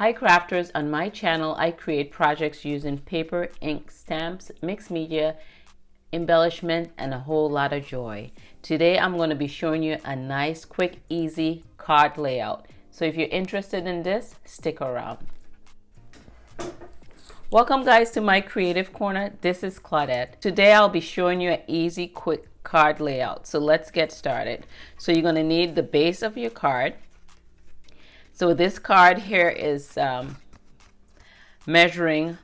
Hi crafters, on my channel I create projects using paper, ink, stamps, mixed media, embellishment, and a whole lot of joy. Today I'm going to be showing you a nice, quick, easy card layout. So if you're interested in this, stick around. Welcome guys to my creative corner. This is Claudette. Today I'll be showing you an easy, quick card layout. So let's get started. So you're going to need the base of your card. So this card here is measuring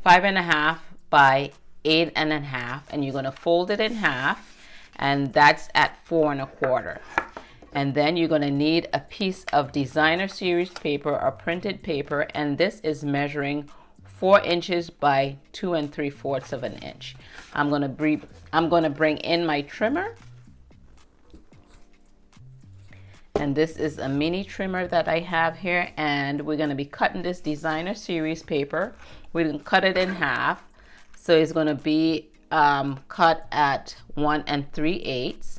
5.5 by 8.5, and you're going to fold it in half, and that's at 4.25. And then you're going to need a piece of designer series paper or printed paper, and this is measuring 4 inches by 2 3/4 inches. I'm going to bring in my trimmer. And this is a mini trimmer that I have here, and we're going to be cutting this designer series paper. We're going to cut it in half, so it's going to be cut at 1 3/8.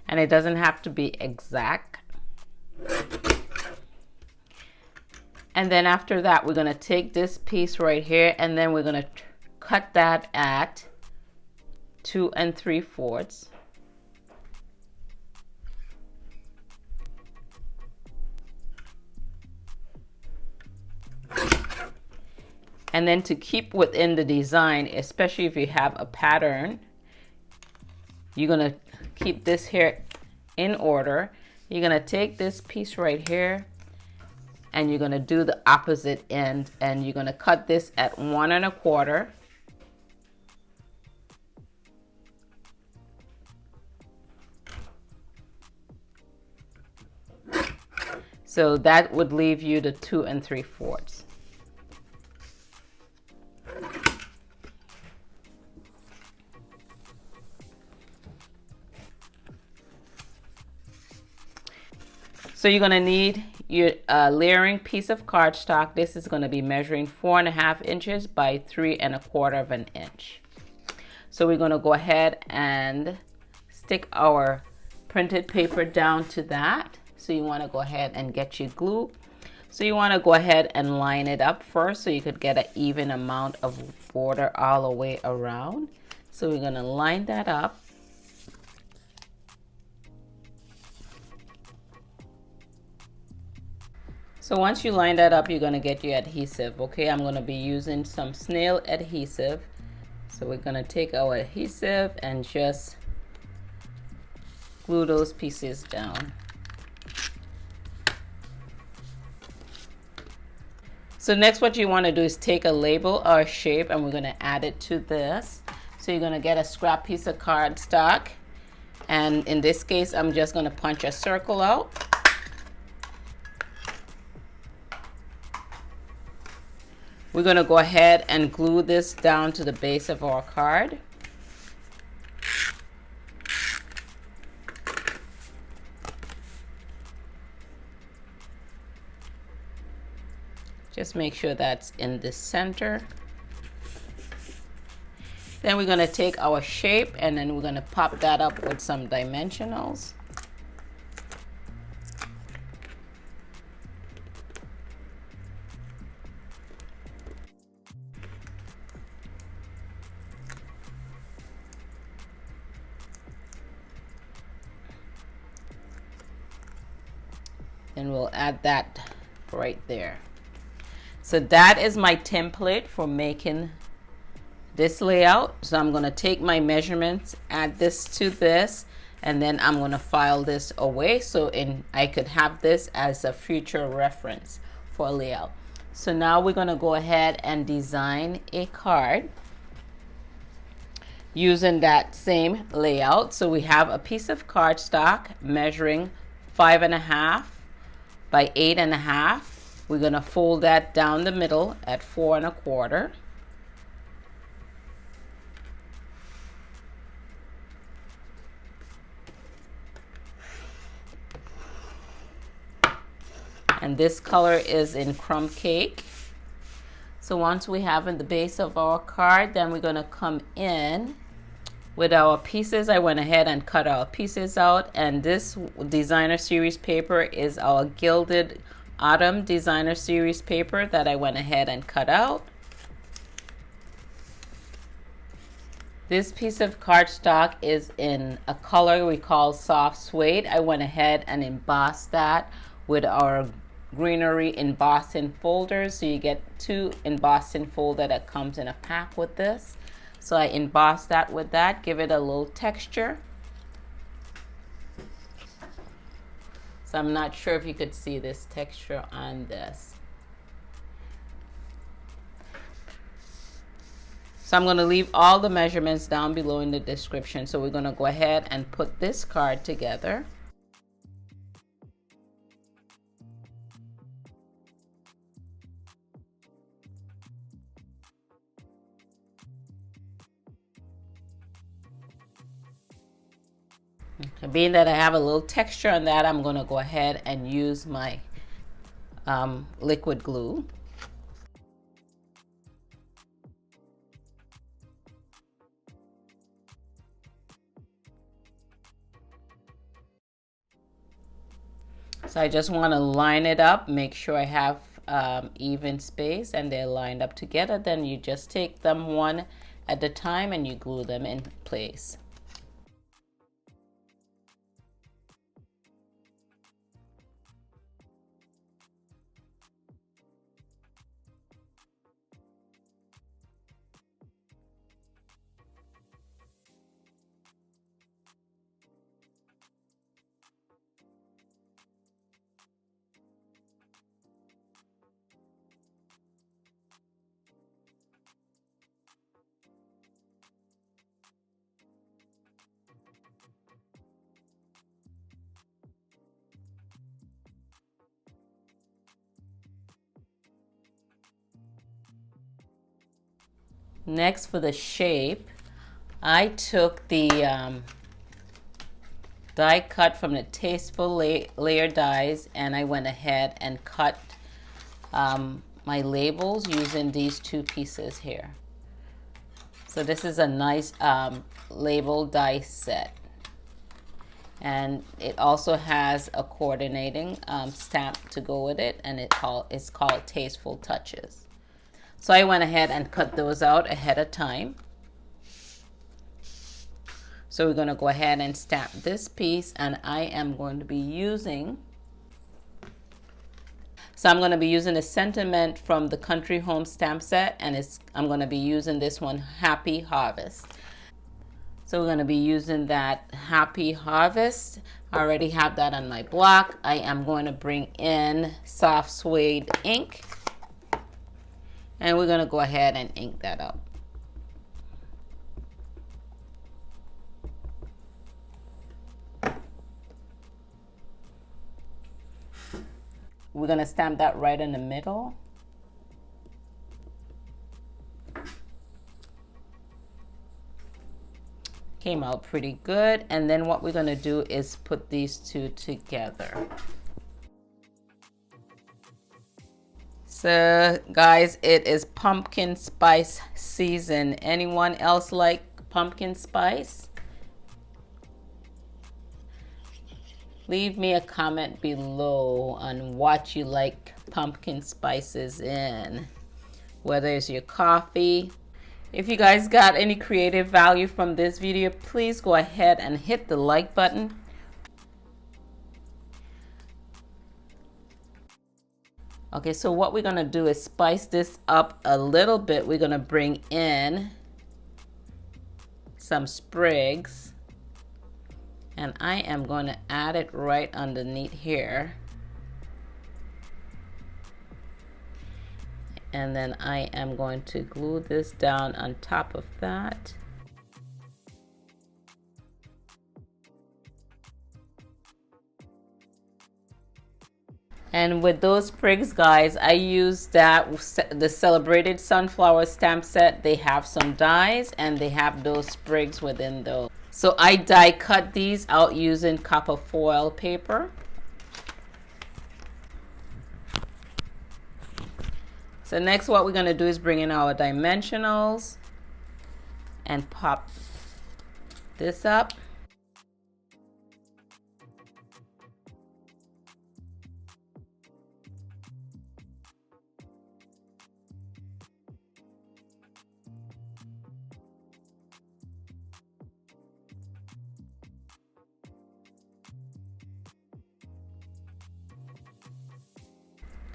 And it doesn't have to be exact. And then after that, we're going to take this piece right here, and then we're going to cut that at 2 3/4. And then to keep within the design, especially if you have a pattern, you're going to keep this here in order. You're going to take this piece right here, and you're going to do the opposite end, and you're going to cut this at 1 1/4. So that would leave you the 2 3/4. So you're going to need your layering piece of cardstock. This is going to be measuring 4.5 inches by 3 1/4 inch. So we're going to go ahead and stick our printed paper down to that. So you want to go ahead and get your glue. So you want to go ahead and line it up first so you could get an even amount of border all the way around. So we're going to line that up. So once you line that up, you're going to get your adhesive. Okay, I'm going to be using some snail adhesive. So we're going to take our adhesive and just glue those pieces down. So next what you want to do is take a label or a shape, and we're going to add it to this. So you're going to get a scrap piece of cardstock, and in this case I'm just going to punch a circle out. We're going to go ahead and glue this down to the base of our card. Just make sure that's in the center. Then we're going to take our shape, and then we're going to pop that up with some dimensionals. And we'll add that right there. So that is my template for making this layout. So I'm going to take my measurements, add this to this, and then I'm going to file this away so I could have this as a future reference for a layout. So now we're going to go ahead and design a card using that same layout. So we have a piece of cardstock measuring 5.5 by 8.5. We're going to fold that down the middle at 4 1/4. And this color is in crumb cake. So once we have in the base of our card, then we're going to come in With our pieces, I went ahead and cut our pieces out, and this designer series paper is our gilded autumn designer series paper that I went ahead and cut out. This piece of cardstock is in a color we call soft suede. I went ahead and embossed that with our greenery embossing folders. So you get 2 embossing folder that comes in a pack with this. So I embossed that with that, give it a little texture. So I'm not sure if you could see this texture on this. So I'm going to leave all the measurements down below in the description. So we're going to go ahead and put this card together. Okay, being that I have a little texture on that, I'm going to go ahead and use my liquid glue. So I just want to line it up, make sure I have even space and they're lined up together. Then you just take them one at a time and you glue them in place. Next, for the shape, I took the die cut from the Tasteful Layer dies, and I went ahead and cut my labels using these 2 pieces here. So this is a nice label die set, and it also has a coordinating stamp to go with it, and it's called Tasteful Touches. So I went ahead and cut those out ahead of time. So we're going to go ahead and stamp this piece, and I am going to be using, I'm going to be using a sentiment from the Country Home stamp set, and I'm going to be using this one, Happy Harvest. So we're going to be using that Happy Harvest. I already have that on my block. I am going to bring in soft suede ink, and we're going to go ahead and ink that up. We're going to stamp that right in the middle. Came out pretty good. And then what we're going to do is put these 2 together. So guys, it is pumpkin spice season. Anyone else like pumpkin spice? Leave me a comment below on what you like pumpkin spices in, whether it's your coffee. If you guys got any creative value from this video, please go ahead and hit the like button. Okay, so what we're gonna do is spice this up a little bit. We're gonna bring in some sprigs, and I am going to add it right underneath here. And then I am going to glue this down on top of that. And with those sprigs, guys, I use the Celebrated Sunflower stamp set. They have some dies and they have those sprigs within those. So I die cut these out using copper foil paper. So next what we're going to do is bring in our dimensionals and pop this up.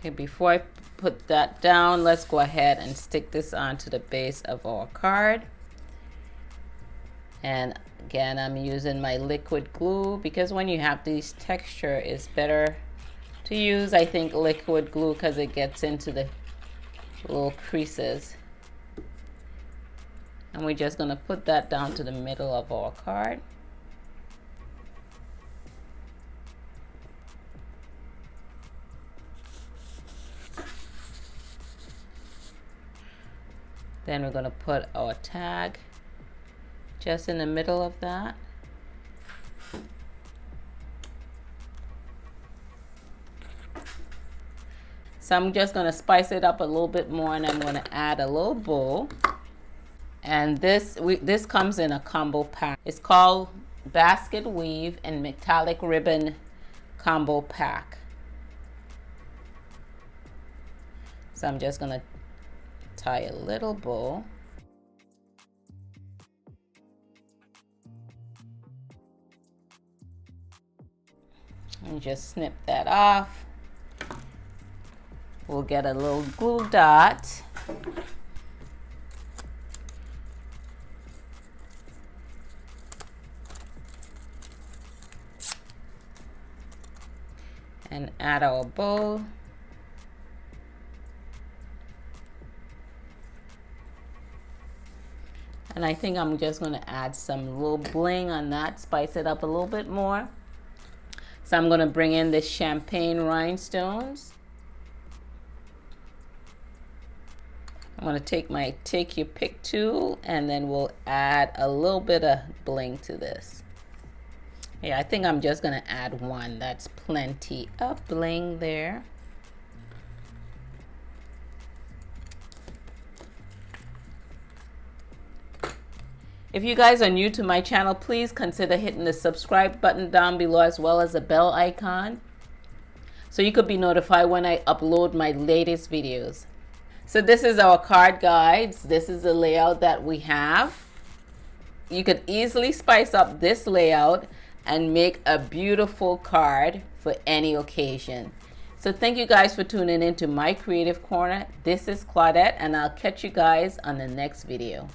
Okay, before I put that down, let's go ahead and stick this onto the base of our card. And again, I'm using my liquid glue because when you have these texture, it's better to use, I think, liquid glue because it gets into the little creases. And we're just going to put that down to the middle of our card. Then we're going to put our tag just in the middle of that. So I'm just going to spice it up a little bit more, and I'm going to add a little bow. And this comes in a combo pack. It's called Basket Weave and Metallic Ribbon Combo Pack. So I'm just going to tie a little bow. And just snip that off. We'll get a little glue dot. And add our bow. And I think I'm just going to add some little bling on that, spice it up a little bit more. So I'm going to bring in the champagne rhinestones. I'm going to take my take your pick tool, and then we'll add a little bit of bling to this. Yeah, I think I'm just going to add one. That's plenty of bling there. If you guys are new to my channel, please consider hitting the subscribe button down below, as well as the bell icon, so you could be notified when I upload my latest videos. So this is our card guides. This is the layout that we have. You could easily spice up this layout and make a beautiful card for any occasion. So thank you guys for tuning in to my Creative Corner. This is Claudette, and I'll catch you guys on the next video.